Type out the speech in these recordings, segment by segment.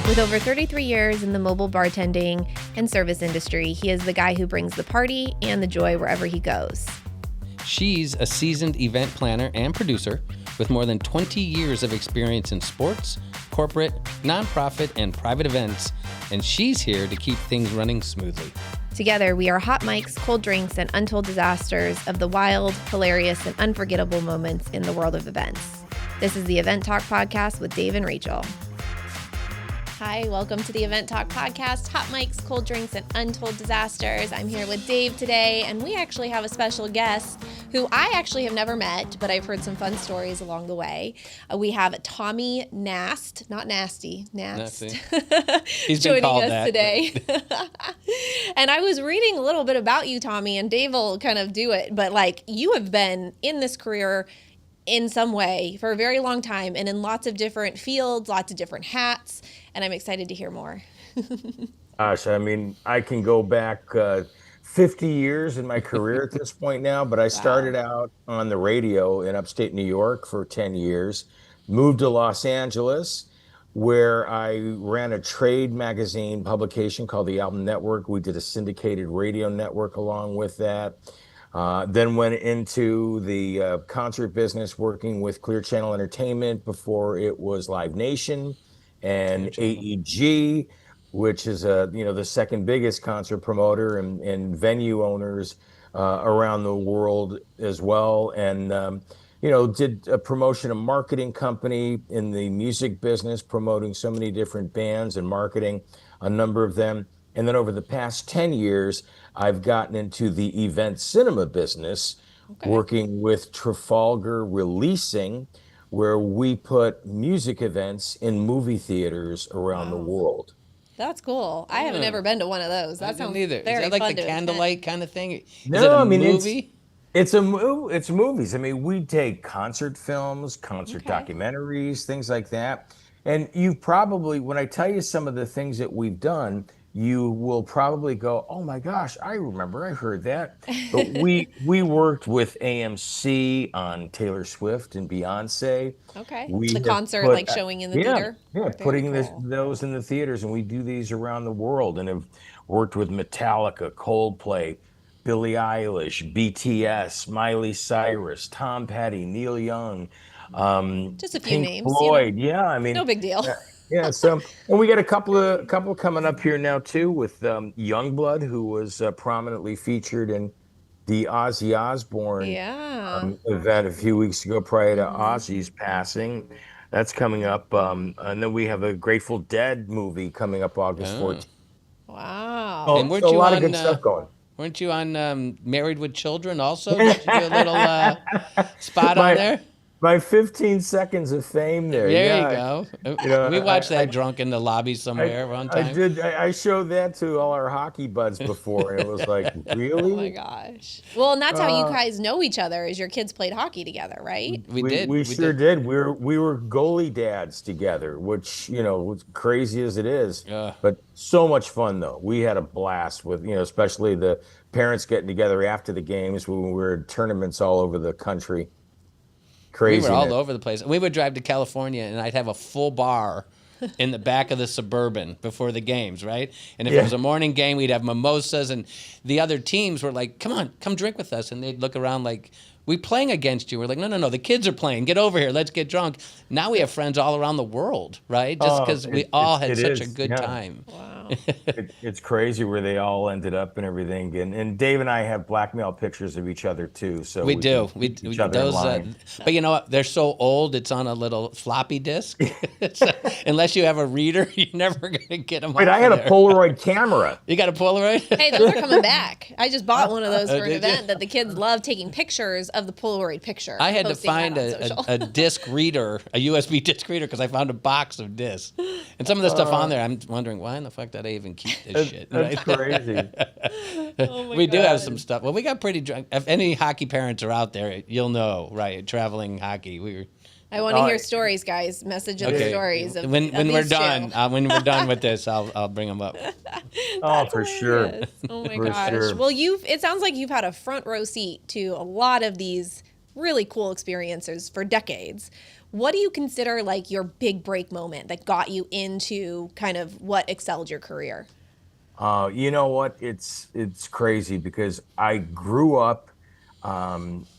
With over 33 years in the mobile bartending and service industry, he is the guy who brings the party and the joy wherever he goes. She's a seasoned event planner and producer with more than 20 years of experience in sports, corporate, nonprofit, and private events, and she's here to keep things running smoothly. Together, we are hot mics, cold drinks, and untold disasters of the wild, hilarious, and unforgettable moments in the world of events. This is the EventTalk podcast with Dave and Rachel. Hi, welcome to the EventTalk podcast, hot mics, cold drinks, and untold disasters. I'm here with Dave today, and we actually have a special guest who I actually have never met, but I've heard some fun stories along the way. We have Tommy Nast, not Nasty, Nast. He's joining been called us that, today. And I was reading a little bit about you, Tommy, and Dave will kind of do it, but like you have been in this career in some way for a very long time and in lots of different fields, lots of different hats, and I'm excited to hear more. Gosh, I mean, I can go back 50 years in my career at this point now, but I started out on the radio in upstate New York for 10 years, moved to Los Angeles, where I ran a trade magazine publication called the Album Network. We did a syndicated radio network along with that. Then went into the concert business, working with Clear Channel Entertainment before it was Live Nation and AEG, which is the second biggest concert promoter and venue owners around the world as well. And did a promotion and marketing company in the music business, promoting so many different bands and marketing a number of them. And then over the past 10 years, I've gotten into the event cinema business, working with Trafalgar Releasing, where we put music events in movie theaters around the world. That's cool. I haven't ever been to one of those. That sounds either. Very Is that like fun the to candlelight kind of thing? No, Is it a I mean, movie? It's movies. I mean, we take concert films, concert documentaries, things like that. And you probably, when I tell you some of the things that we've done, you will probably go, oh my gosh, I remember, I heard that. But we worked with AMC on Taylor Swift and Beyonce. Okay. We the concert, like showing in the theater? Yeah, putting those in the theaters. And we do these around the world and have worked with Metallica, Coldplay, Billie Eilish, BTS, Miley Cyrus, Tom Petty, Neil Young. Just a few Pink names. Floyd. Yeah, I mean. No big deal. Yeah, so and we got a couple coming up here now too with Youngblood, who was prominently featured in the Ozzy Osbourne event a few weeks ago prior to Ozzy's passing. That's coming up, and then we have a Grateful Dead movie coming up August 14th. Wow! Oh, And weren't so you a lot on, of good stuff going. Weren't you on Married with Children also? Did you do a little spot on there? My 15 seconds of fame there. There you go. We watched that drunk in the lobby somewhere one time. I did. I showed that to all our hockey buds before, and it was like, really? Oh my gosh. Well, and that's how you guys know each other, is your kids played hockey together, right? We sure did. We were goalie dads together, which, was crazy as it is, but so much fun though. We had a blast with, especially the parents getting together after the games when we were at tournaments all over the country. Crazy. We were all over the place. We would drive to California, and I'd have a full bar in the back of the Suburban before the games, right? And if it was a morning game, we'd have mimosas, and the other teams were like, come on, come drink with us. And they'd look around like, we playing against you. We're like, no, the kids are playing. Get over here. Let's get drunk. Now we have friends all around the world, right? Just because we all had such a good time. Wow. It's crazy where they all ended up and everything. And Dave and I have blackmail pictures of each other too. So we do. We each other in line. But you know what? They're so old. It's on a little floppy disk. Unless you have a reader, you're never gonna get them. Wait, I had a Polaroid camera. You got a Polaroid? Hey, those are coming back. I just bought one of those for an event that the kids love taking pictures of the Polaroid picture. I had to find a disc reader, a USB disc reader, because I found a box of discs. And some of the stuff on there, I'm wondering, why in the fuck did I even keep this shit? That's crazy. We do have some stuff. Well, we got pretty drunk. If any hockey parents are out there, you'll know, right? Traveling hockey. I want to hear stories, guys. Message of the stories. When we're done, when we're done with this, I'll bring them up. For sure. Oh my For gosh. sure. Well, it sounds like you've had a front row seat to a lot of these really cool experiences for decades. What do you consider like your big break moment that got you into kind of what excelled your career? You know what? It's crazy because I grew up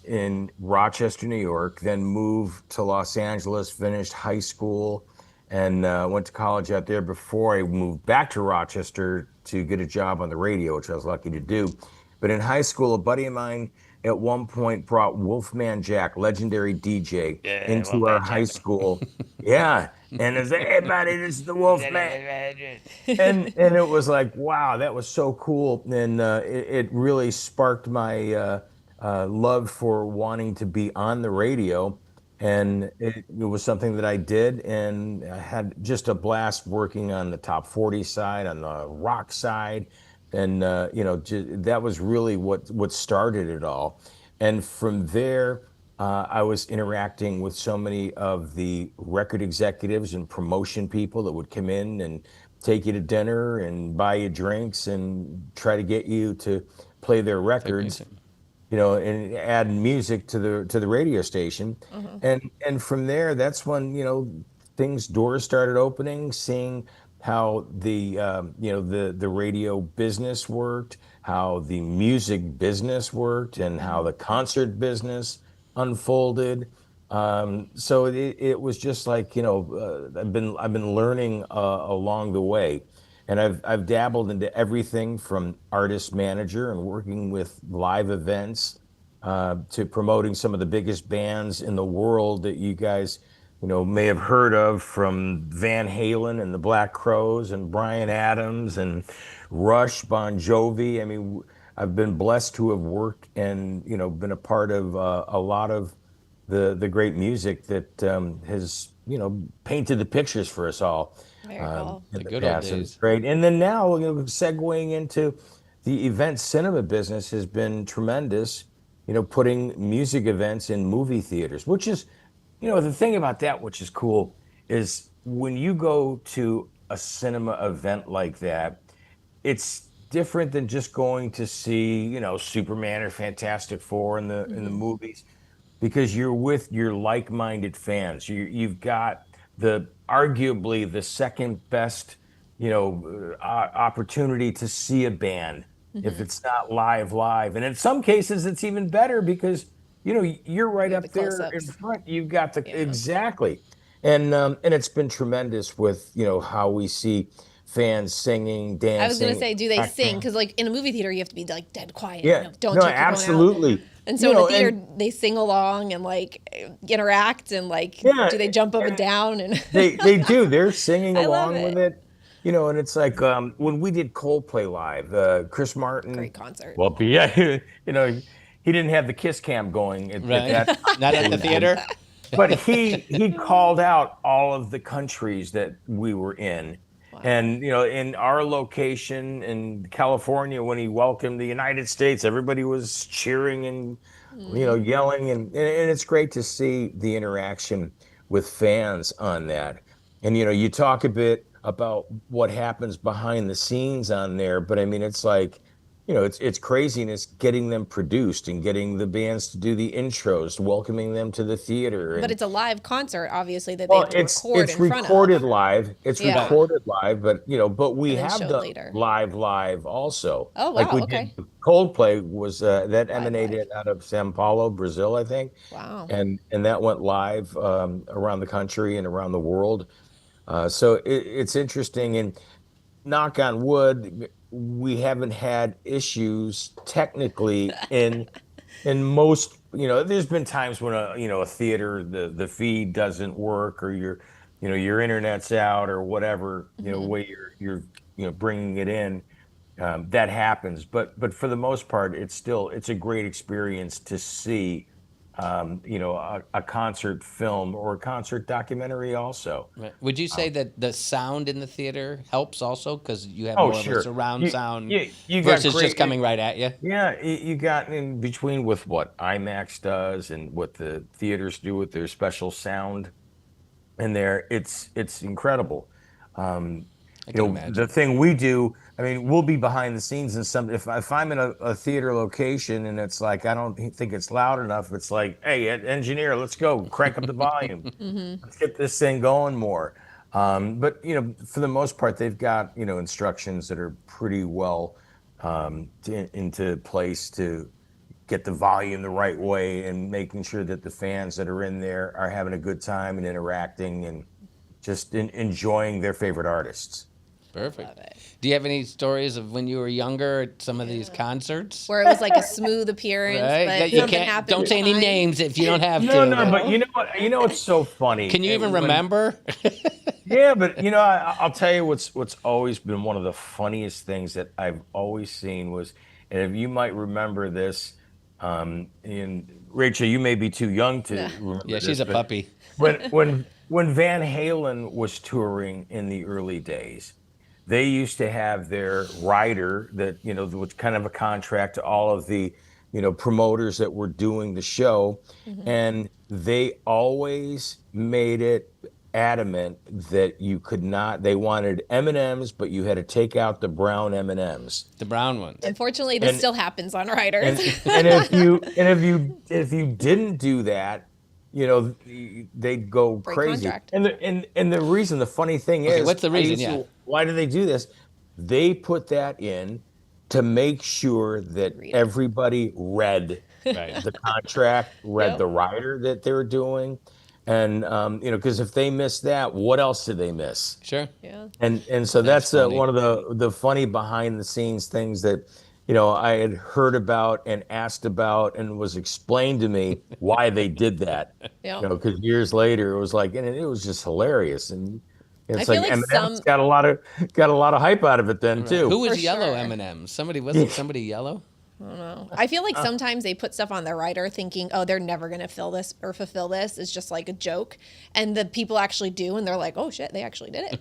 in Rochester, New York, then moved to Los Angeles, finished high school, and went to college out there before I moved back to Rochester to get a job on the radio, which I was lucky to do. But in high school, a buddy of mine at one point brought Wolfman Jack, legendary DJ, Yeah, into our Wolfman high Jack. school. Yeah. And it's, hey, buddy, this is the Wolfman. And it was like, wow, that was so cool. And it really sparked my love for wanting to be on the radio. And it was something that I did, and I had just a blast working on the top 40 side, on the rock side. And that was really what started it all. And from there, I was interacting with so many of the record executives and promotion people that would come in and take you to dinner and buy you drinks and try to get you to play their records, and add music to the radio station. And from there, that's when, doors started opening, seeing how the radio business worked, how the music business worked, and how the concert business unfolded. So it was just like, I've been learning along the way. And I've dabbled into everything from artist manager and working with live events, to promoting some of the biggest bands in the world that you guys, may have heard of, from Van Halen and the Black Crowes and Bryan Adams and Rush, Bon Jovi. I mean, I've been blessed to have worked and, been a part of a lot of the great music that has, painted the pictures for us all Very cool. in The the good old past. And it's days. great. And then now, segueing into the event cinema business has been tremendous, putting music events in movie theaters, which is, the thing about that, which is cool, is when you go to a cinema event like that, it's different than just going to see, Superman or Fantastic Four in the movies, because you're with your like-minded fans. You've got the arguably the second best, opportunity to see a band if it's not live. And in some cases, it's even better because, you're right You have the up there in close-ups. front. You've got the Yeah. exactly. And it's been tremendous with, how we see fans singing, I was gonna dancing, say, do they sing? acting. Because like in a movie theater, you have to be like dead quiet. Yeah, Don't no, take your phone out. absolutely. And so in a theater, And they sing along and like interact and like, yeah, do they jump up and and down? And they do. They're singing I love along with it. it, and it's like when we did Coldplay live, Chris Martin. Great concert. Well, yeah, he didn't have the kiss cam going at Right? that Not at the time, theater. but he called out all of the countries that we were in. Wow. And in our location in California, when he welcomed the United States, everybody was cheering and yelling, and it's great to see the interaction with fans on that. And you talk a bit about what happens behind the scenes on there, but I mean, it's like, it's craziness getting them produced and getting the bands to do the intros, welcoming them to the theater. But And it's a live concert, obviously, that they well, have to it's record it's in front recorded of live. It's Yeah. recorded live, but we and then have showed done later. live also. Oh, Like wow. we Okay. did Coldplay was that Live. emanated out of São Paulo, Brazil, I think, Wow. and that went live around the country and around the world. So it's interesting, and knock on wood, we haven't had issues technically in most, there's been times when a theater, the feed doesn't work, or your internet's out, or whatever, way you're bringing it in. That happens, but for the most part, it's a great experience to see, a concert film or a concert documentary also. Right. Would you say that the sound in the theater helps also because you have Oh, more of a sure. surround sound You got versus just great. coming right at you? Yeah, you got in between with what IMAX does and what the theaters do with their special sound in there. It's incredible. I can imagine. The thing we do I mean, we'll be behind the scenes and some. If I'm in a theater location and it's like I don't think it's loud enough, it's like, hey, engineer, let's go, crank up the volume, let's get this thing going more. But for the most part, they've got instructions that are pretty well into place to get the volume the right way and making sure that the fans that are in there are having a good time and interacting and just enjoying their favorite artists. Perfect. Do you have any stories of when you were younger at some of these concerts? Where it was like a smooth appearance, but you something happened. Don't say any names if you don't have to. No, but you know what? You know what's so funny? Can you even remember? Yeah, but I'll tell you what's always been one of the funniest things that I've always seen was, and if you might remember this, and Rachel, you may be too young to remember Yeah, she's this, a puppy. When Van Halen was touring in the early days, they used to have their rider that was kind of a contract to all of the promoters that were doing the show, and they always made it adamant that you could not. They wanted M&Ms, but you had to take out the brown M&Ms. The brown ones. Unfortunately, this still happens on riders. And if you didn't do that, they'd go Break crazy. contract. And the reason, the funny thing is, what's the reason? Why do they do this? They put that in to make sure that everybody read the contract, read the rider that they were doing. And because if they miss that, what else did they miss? Sure. Yeah. And so that's one of the funny behind the scenes things that I had heard about and asked about, and was explained to me why they did that. Yeah. Because years later it was like, and it was just hilarious. And it's like M&M's got a lot of hype out of it then too. Who was For yellow sure. M&Ms? Wasn't somebody yellow? I don't know. I feel like sometimes they put stuff on their rider thinking, oh, they're never going to fill this or fulfill this. It's just like a joke. And the people actually do. And they're like, oh, shit, they actually did it.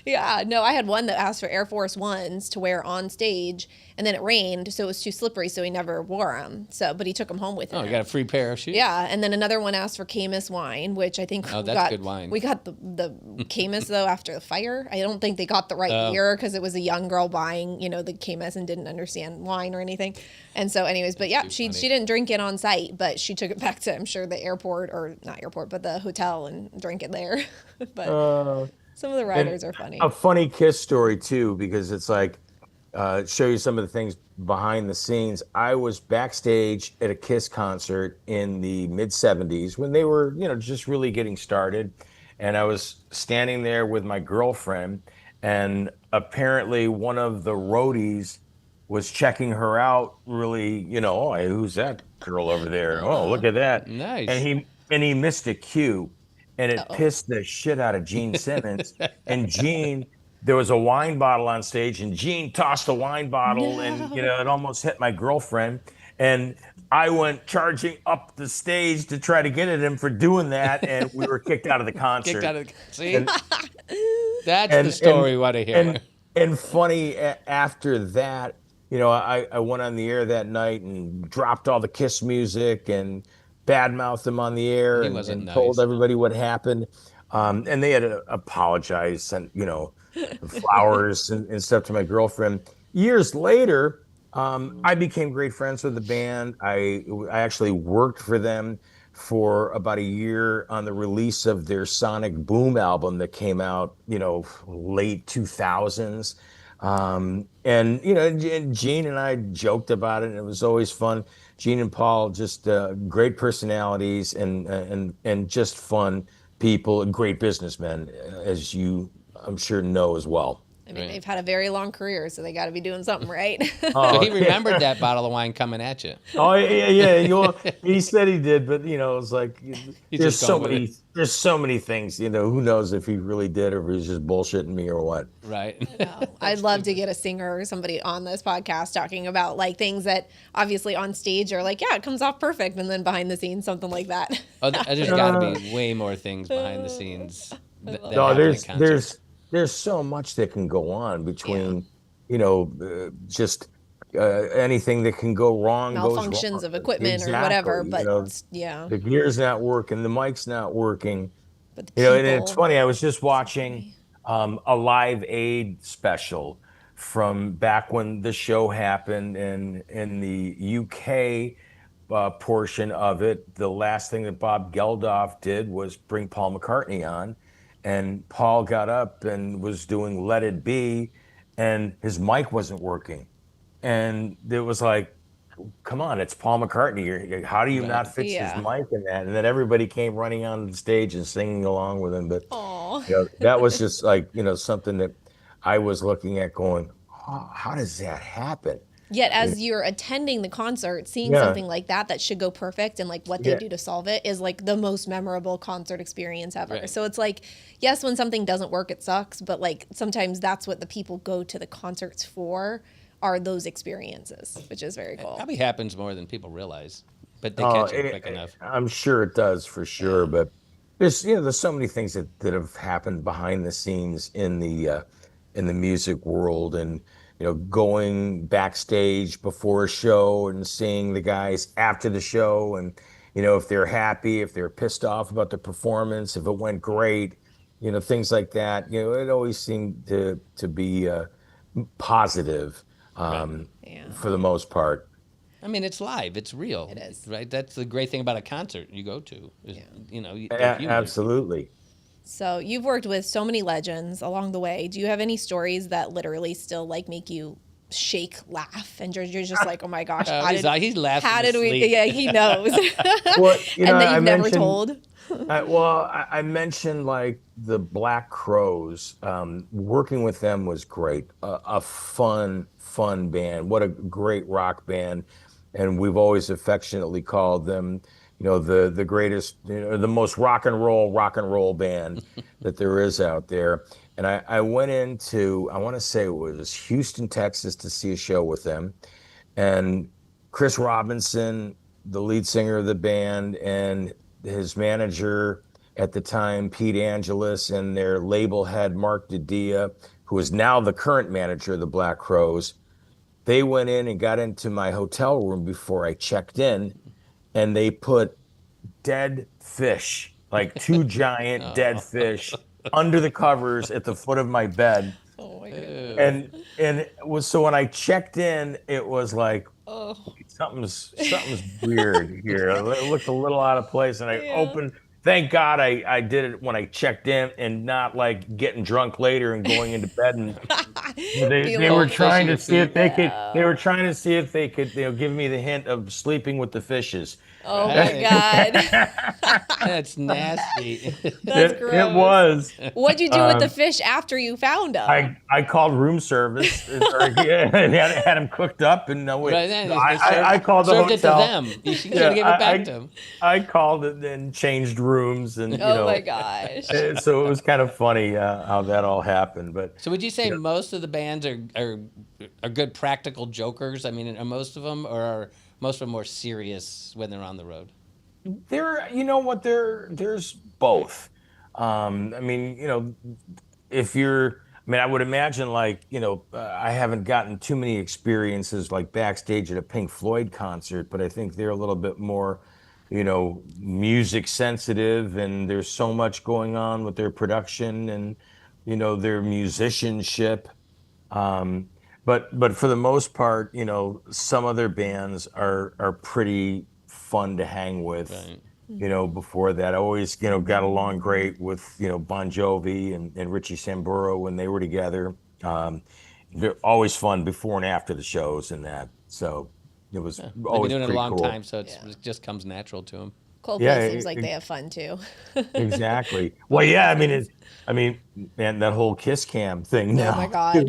Yeah. No, I had one that asked for Air Force Ones to wear on stage. And then it rained, so it was too slippery, so he never wore them. But he took them home with him. Oh, you got a free pair of shoes? Yeah, and then another one asked for Camus wine, which I think that's good wine. We got the Camus, though, after the fire. I don't think they got the right year because it was a young girl buying, the Camus and didn't understand wine or anything. And so anyways, but yeah, she didn't drink it on site, but she took it back to, I'm sure, the airport, or not airport, but the hotel, and drank it there. But some of the riders are funny. A funny Kiss story, too, because it's like, show you some of the things behind the scenes. I was backstage at a Kiss concert in the mid 70s when they were, just really getting started. And I was standing there with my girlfriend, and apparently one of the roadies was checking her out really, oh, who's that girl over there? Oh, look at that. Nice. And he missed a cue, and it pissed the shit out of Gene Simmons. And Gene, there was a wine bottle on stage, and Gene tossed the wine bottle, and it almost hit my girlfriend. And I went charging up the stage to try to get at him for doing that, and we were kicked out of the concert. That's the story we want to hear. And funny, after that, I went on the air that night and dropped all the Kiss music and badmouthed them on the air and told everybody what happened. And they had to apologize and, flowers and stuff to my girlfriend. Years later, I became great friends with the band. I actually worked for them for about a year on the release of their Sonic Boom album that came out, late 2000s. And Gene and I joked about it, and it was always fun. Gene and Paul, just great personalities and just fun people, and great businessmen, as you, I'm sure, know as well. I mean, they've had a very long career, so they got to be doing something right. He remembered that bottle of wine coming at you. Oh yeah. He said he did, but it's like there's so many things. Who knows if he really did or if he's just bullshitting me or what. Right. I'd love to get a singer or somebody on this podcast talking about like things that obviously on stage are like, yeah, it comes off perfect, and then behind the scenes something like that. Oh, there's got to be way more things behind the scenes. There's so much that can go on between, just anything that can go wrong. Malfunctions goes wrong. Of equipment Exactly. or whatever, but the gear's not working, the mic's not working. But the and it's funny. I was just watching a Live Aid special from back when the show happened in the UK portion of it. The last thing that Bob Geldof did was bring Paul McCartney on, and Paul got up and was doing Let It Be, and his mic wasn't working. And it was like, come on, it's Paul McCartney. How do you not fix his mic in that? And then everybody came running on the stage and singing along with him. But that was just like, something that I was looking at going, oh, how does that happen? Yet as you're attending the concert, seeing something like that should go perfect, and like what they do to solve it is like the most memorable concert experience ever. Right. So it's like, yes, when something doesn't work, it sucks. But like sometimes that's what the people go to the concerts for, are those experiences, which is very cool. It probably happens more than people realize, but they catch it quick enough. I'm sure it does, for sure. But there's so many things that have happened behind the scenes in the music world, and going backstage before a show and seeing the guys after the show, and if they're happy, if they're pissed off about the performance, if it went great, things like that. It always seemed to be positive. For the most part. I mean, it's live. It's real. It is. Right? That's the great thing about a concert you go to. Absolutely. So you've worked with so many legends along the way. Do you have any stories that literally still like make you shake, laugh, and you're just like, oh my gosh, he's laughing. How did we? Yeah, he knows. Well, and that you've never told. I mentioned like the Black Crowes. Working with them was great. A fun band. What a great rock band. And we've always affectionately called them, the greatest, the most rock and roll band that there is out there. And I went into, I want to say it was Houston, Texas, to see a show with them. And Chris Robinson, the lead singer of the band, and his manager at the time, Pete Angelus, and their label head, Mark DiDia, who is now the current manager of the Black Crowes, they went in and got into my hotel room before I checked in, and they put dead fish, like 2 giant dead fish, under the covers at the foot of my bed. Oh my goodness. And it was, so when I checked in, it was like, something's weird here. It looked a little out of place, and I opened. Thank God I did it when I checked in, and not like getting drunk later and going into bed. And they were trying to see if they could. They were trying to see if they could, give me the hint of sleeping with the fishes. Oh my God. That's nasty. That's gross. It was. What'd you do with the fish after you found them? I called room service and had them cooked up, and I called the hotel. Served it to them. You should give it back to them. I called it and changed rooms, and oh my gosh. So it was kind of funny how that all happened. But so would you say most of the bands are good practical jokers? I mean, are most of them, or are most of them more serious when they're on the road? There's both. I mean, I would imagine, like, I haven't gotten too many experiences like backstage at a Pink Floyd concert, but I think they're a little bit more, music sensitive, and there's so much going on with their production and, their musicianship. But for the most part, some other bands are pretty fun to hang with. Right. Before that, I always, got along great with, Bon Jovi and Richie Sambora when they were together. They're always fun before and after the shows and that. So it was always pretty cool. They've been doing it a long time, so it just comes natural to them. Coldplay seems like they have fun too. Exactly. Well, yeah, man, that whole Kiss Cam thing now. Oh my God.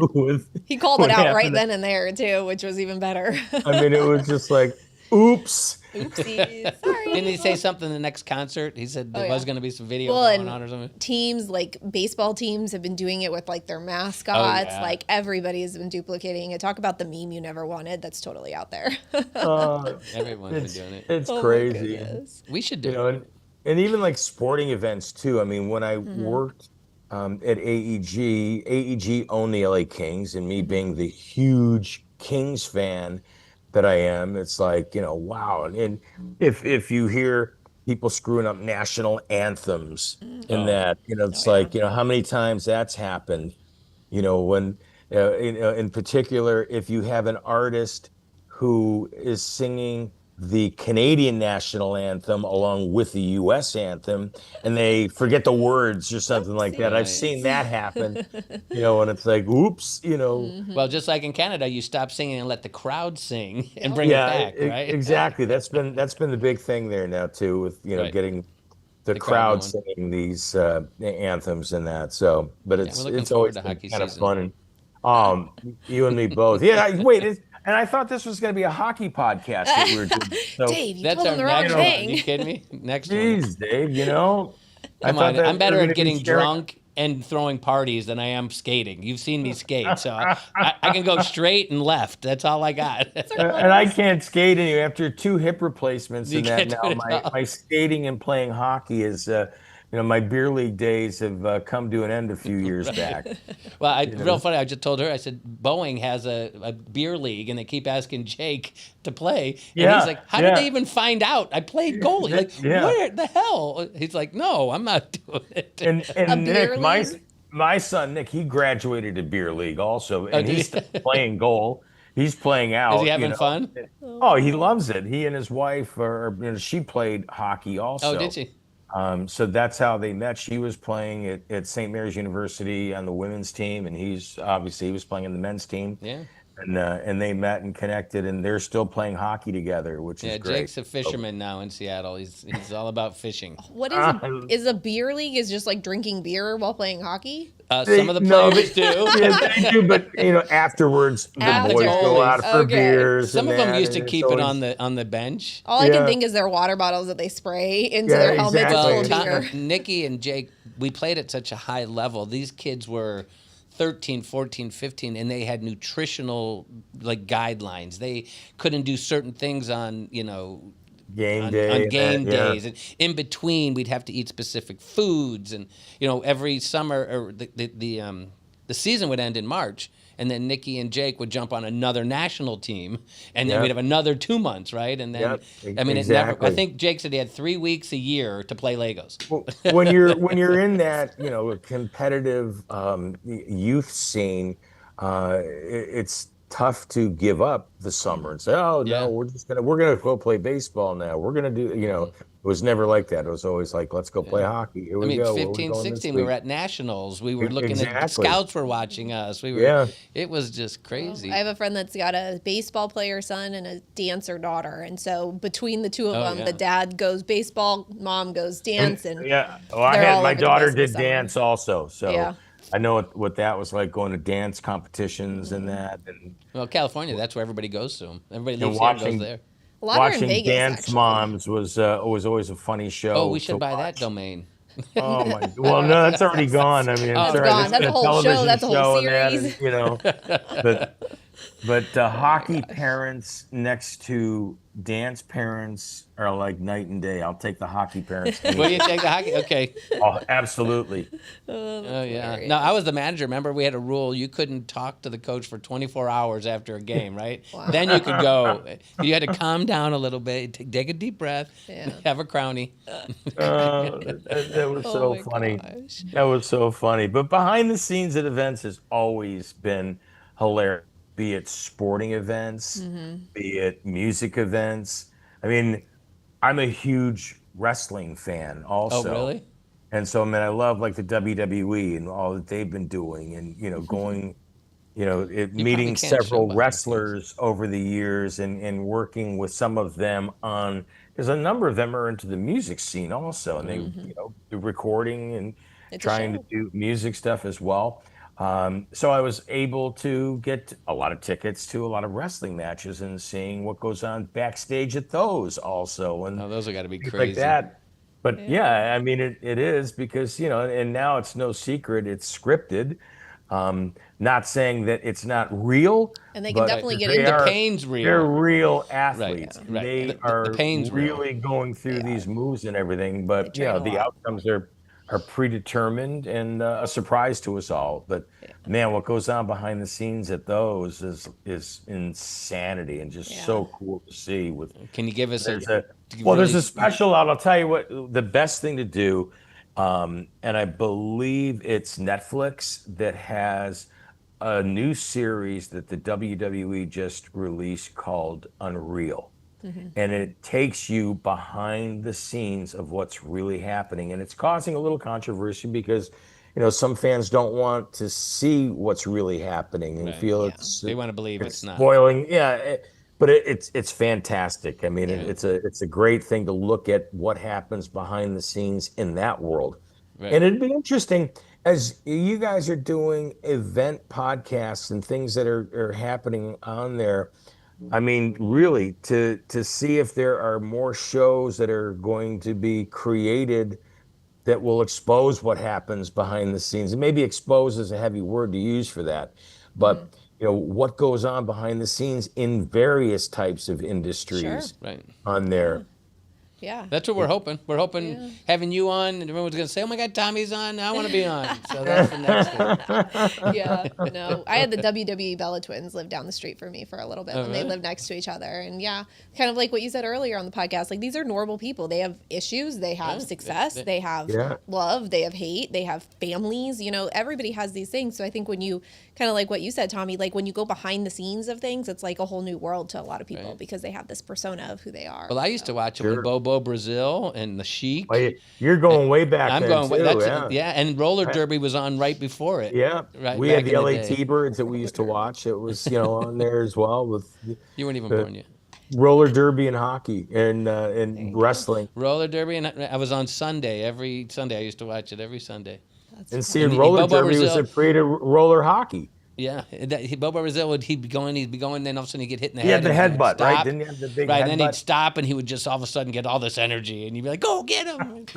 He called it out right then and there too, which was even better. It was just like, oops. Oopsies. Sorry. Didn't he say something in the next concert? He said there was going to be some video going on or something. Teams, like baseball teams, have been doing it with like their mascots. Oh, yeah. Like everybody has been duplicating it. Talk about the meme you never wanted. That's totally out there. Everyone's been doing it. It's crazy. We should do it. And even like sporting events too. I mean, when I worked at AEG owned the LA Kings, and me being the huge Kings fan that I am, it's like, wow. And if you hear people screwing up national anthems in Oh, that, it's like, how many times that's happened, when, in particular, if you have an artist who is singing the Canadian national anthem along with the US anthem and they forget the words or something like that. I've right. seen that happen, and it's like, oops. Well, just like in Canada, you stop singing and let the crowd sing and Yep. bring it Yeah, back, right? exactly. That's been the big thing there now too, with Right. getting the The crowd crowd going. singing these anthems and that. So, but Yeah, we're it's looking it's forward always to been hockey kind of season. fun. And you and me both. Yeah, wait, and I thought this was going to be a hockey podcast that we were doing. So, Dave, you That's told our him the wrong next one. thing. You kidding me? Next one. geez, Dave, I Come thought on. that I'm we better were at going to be getting sharing. drunk and throwing parties than I am skating. You've seen me skate, so I can go straight and left. That's all I got. And I can't skate anymore after 2 hip replacements You and that. can't do Now it at all. my skating and playing hockey is, my beer league days have come to an end a few years back. Well, You real know, funny. I just told her. I said Boeing has a beer league, and they keep asking Jake to play, and he's Yeah, like, "How did yeah, they even find out I played goalie? Like, yeah. where the hell?" He's like, "No, I'm not doing it." And A beer Nick, league? my son Nick, he graduated to beer league also, Oh, and did he's he? still playing goal. He's playing Is he out, having fun? Oh, Oh, he wow. loves it. He and his wife she played hockey Oh, did also. she? So that's how they met. She was playing at St. Mary's University on the women's team, and he was playing in the men's team, Yeah. and they met and connected, and they're still playing hockey together, which is Yeah, great. Jake's a So, fisherman now in Seattle. He's all about fishing. What uh, is a beer league? Is just like drinking beer while playing hockey? Some of the no, players do. yeah, they do, but afterwards the After. boys go goalies. out for Okay. beers Some and of them that, used to and it's keep it always on the bench. All I can yeah, think is their water bottles that they spray into yeah, their helmets full Well, of exactly. beer. Nikki and Jake, we played at such a high level. These kids were 13, 14, 15, and they had nutritional like guidelines. They couldn't do certain things on, Game on day and that, game yeah. days, and in between we'd have to eat specific foods, and every summer or the season would end in March, and then Nikki and Jake would jump on another national team, and then we'd Yep, have another 2 months, right? And then yep, I mean it never. I exactly. think Jake said he had 3 weeks a year to play Legos. Well, when you're in that, competitive youth scene, it's tough to give up the summer and say, "Oh no, Yeah. we're gonna go play baseball now. We're gonna do." It was never like that. It was always like, "Let's go play Yeah. hockey. Here I we mean, go. Where are we 15, going this 16, we were week?" at nationals. We were looking at Exactly. scouts were watching us. Yeah. It was just Well, crazy. I have a friend that's got a baseball player son and a dancer daughter, and so between the two of Oh them, the yeah. dad goes baseball, mom goes And dance, and yeah, well, they're all my over the daughter place in the did summer. dance also, Yeah. so I know what that was like, going to dance competitions and Mm-hmm. that, Well, California, that's where everybody goes to. Everybody and leaves here and goes watching there. A lot are in watching Vegas, Dance actually. Moms was always a funny Oh, show we to should buy that watch. domain. Oh my, well, no, that's already gone. I mean, I'm Oh, It's sorry, gone. that's That's been a a whole show. television That's a whole show and that, series. but oh my hockey gosh. parents next to dance parents are like night and day. I'll take the hockey parents any Will you day. take the hockey? Okay. Oh, absolutely. Oh, Oh that's yeah. No, I hilarious. was the manager. Remember, we had a rule: you couldn't talk to the coach for 24 hours after a game, right? Wow. Then you could go. You had to calm down a little bit, take a deep breath, Yeah. have a crownie. That was Oh so my funny. gosh. That was so funny. But behind the scenes at events has always been hilarious, be it sporting events, Mm-hmm. be it music events. I mean, I'm a huge wrestling fan Oh also. really? And so, I mean, I love like the WWE and all that they've been doing and, going, You probably meeting can't show several behind the scenes. wrestlers over the years and working with some of them on, because a number of them are into the music scene also, and they, Mm-hmm. do recording and It's a trying to show. do music stuff as well. So I was able to get a lot of tickets to a lot of wrestling matches and seeing what goes on backstage at those also. And Oh, those have got to be things like crazy. that. But Yeah. yeah, I mean, it is because, and now it's no secret, it's scripted. Not saying that it's not real, And they can but definitely get they The into are, pain's they're real. real Right. athletes and Right. they The are pain's real. really going They through are. these moves and everything. They But, train a the lot. outcomes are are predetermined and a surprise to us all. But man, what goes on behind the scenes at those is insanity and just so cool to see. With Can you give us there's a a well, there's a special out. I'll tell you what the best thing to do, and I believe it's Netflix that has a new series that the WWE just released called Unreal. And it takes you behind the scenes of what's really happening. And it's causing a little controversy because, some fans don't want to see what's really happening and feel they want to believe it's not spoiling. Yeah. But it's fantastic. I mean, it's a great thing to look at what happens behind the scenes in that world. Right. And it'd be interesting as you guys are doing event podcasts and things that are happening on there. I mean, really, to see if there are more shows that are going to be created that will expose what happens behind the scenes. And maybe expose is a heavy word to use for that, but what goes on behind the scenes in various types of industries on there. Yeah. That's what we're hoping. We're hoping having you on, and everyone's going to say, "Oh my God, Tommy's on. I want to be on." So that's the next thing. Yeah. No, I had the WWE Bella twins live down the street from me for a little bit when they lived next to each other. And kind of like what you said earlier on the podcast, like these are normal people. They have issues. They have success. They have love. They have hate. They have families. Everybody has these things. So I think when you kind of like what you said, Tommy, like when you go behind the scenes of things, it's like a whole new world to a lot of people because they have this persona of who they are. Well, I used to watch it with Bobo Brazil and the Sheik. Well, you're going way back. I'm going too, and roller derby was on right before it. Yeah, right. We had the LA T-Birds that we used to watch. It was on there as well with. You weren't even born yet. Roller derby and hockey and wrestling. Roller derby and I was on Sunday every Sunday. I used to watch it every Sunday. And seeing roller derby was a pre to roller hockey. Yeah, Bobo Brazil he'd be going, then all of a sudden he'd get hit in the head. He had the headbutt, right? Didn't he have the big headbutt? Then he'd stop and he would just all of a sudden get all this energy and you'd be like, "Go get him!"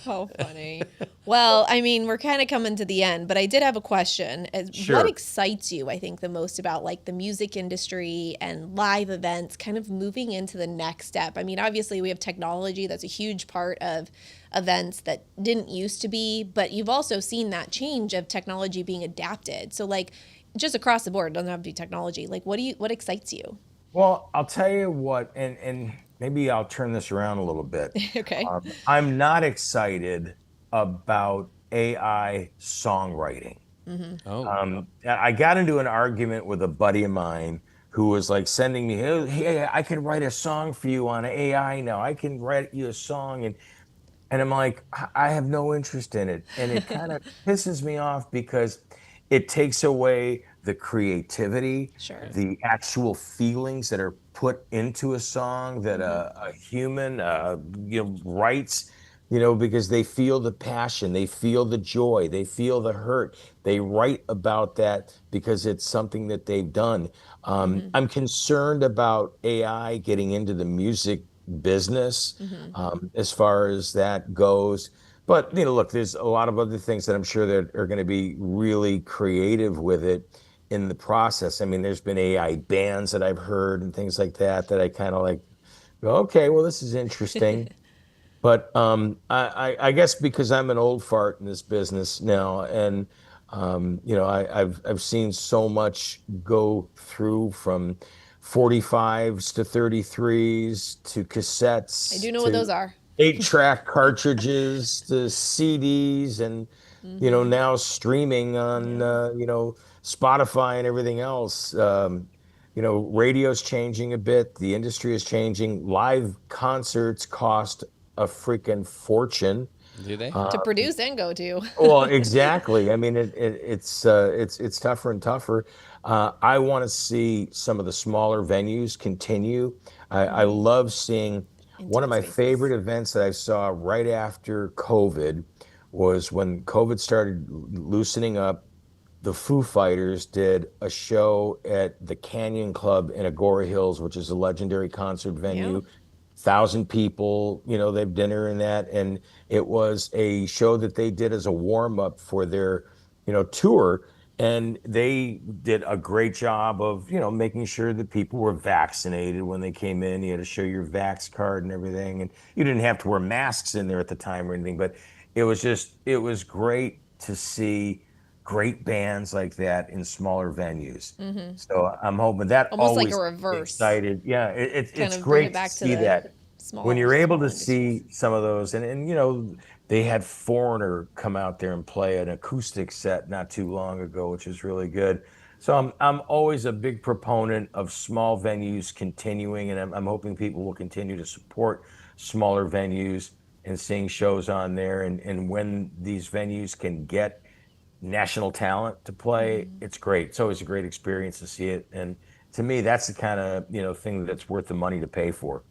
How funny. Well, I mean, we're kind of coming to the end, but I did have a question. Sure. What excites you, I think, the most about like the music industry and live events kind of moving into the next step? I mean, obviously we have technology that's a huge part of events that didn't used to be, but you've also seen that change of technology being adapted. So like just across the board, it doesn't have to be technology. Like what excites you? Well, I'll tell you what, and maybe I'll turn this around a little bit. Okay. I'm not excited about AI songwriting. I got into an argument with a buddy of mine who was like sending me, "Hey, I can write a song for you on AI now. I can write you a song." And I'm like, I have no interest in it. And it kind of pisses me off because it takes away the creativity, the actual feelings that are put into a song that a human writes, because they feel the passion, they feel the joy, they feel the hurt. They write about that because it's something that they've done. I'm concerned about AI getting into the music business as far as that goes. But look, there's a lot of other things that I'm sure that are going to be really creative with it in the process. I mean, there's been AI bands that I've heard and things like that I kind of like go, okay, well, this is interesting. But I guess because I'm an old fart in this business now, and I've seen so much go through from 45s to 33s to cassettes. I do know what those are. 8-track cartridges to CDs and now streaming on Spotify and everything else. Radio's changing a bit. The industry is changing. Live concerts cost a freaking fortune. Do they? To produce and go to. Well, exactly. I mean, it's tougher and tougher. I want to see some of the smaller venues continue. I love seeing one of my favorite events that I saw right after COVID was when COVID started loosening up. The Foo Fighters did a show at the Canyon Club in Agora Hills, which is a legendary concert venue. 1,000 people, they have dinner in that. And it was a show that they did as a warm up for their, tour. And they did a great job of, making sure that people were vaccinated when they came in. You had to show your vax card and everything. And you didn't have to wear masks in there at the time or anything, but it was great to see great bands like that in smaller venues. So I'm hoping that Almost like always a reverse. excited. Yeah, Kind it's of bring great it back to to see the that smaller, when you're able to industries. see some of those, and they had Foreigner come out there and play an acoustic set not too long ago, which is really good. So I'm always a big proponent of small venues continuing, and I'm hoping people will continue to support smaller venues and seeing shows on there. And when these venues can get national talent to play, it's great. It's always a great experience to see it. And to me, that's the kind of, thing that's worth the money to pay for.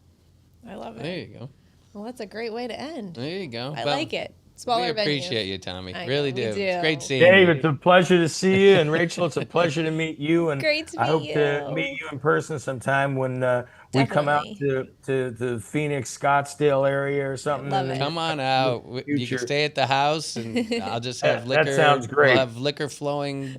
I love it. There you go. Well, that's a great way to end. There you go. I like it. Smaller We appreciate venues. you, Tommy. I Really know, we do. It's do. great seeing Dave, you. it's a pleasure to see you. And Rachel, it's a pleasure to meet you. And Great to I meet hope to you. meet you in person sometime when we come out Definitely. to the Phoenix, Scottsdale area or something. love in the it. Come on out. You can future. stay at the house, and I'll just have That liquor. sounds great. We'll have liquor flowing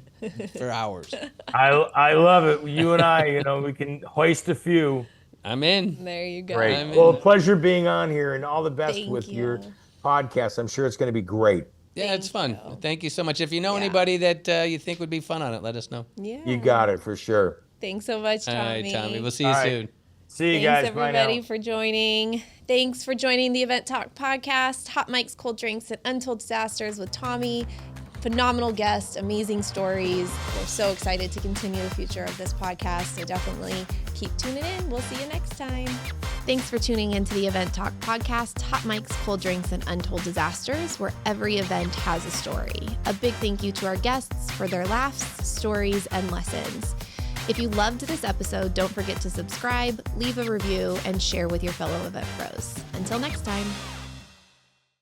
for hours. I love it. You and I, we can hoist a few. I'm in. There you go. Great. I'm Well, in. a pleasure being on here, and all the best Thank with you. your podcast. I'm sure it's going to be great. Yeah, it's fun. Thank you. Thank you so much. If you know Yeah. anybody that you think would be fun on it, let us know. Yeah. You got it for sure. Thanks so much, Tommy. All right, Tommy. We'll see you All right. soon. See you Thanks guys. Bye now. everybody for joining. Thanks for joining the Event Talk podcast, Hot Mics, Cold Drinks, and Untold Disasters with Tommy. Phenomenal guest, amazing stories. We're so excited to continue the future of this podcast, so definitely keep tuning in. We'll see you next time. Thanks for tuning into the Event Talk podcast, Hot Mics, Cold Drinks, and Untold Disasters, where every event has a story. A big thank you to our guests for their laughs, stories, and lessons. If you loved this episode, don't forget to subscribe, leave a review, and share with your fellow event pros. Until next time.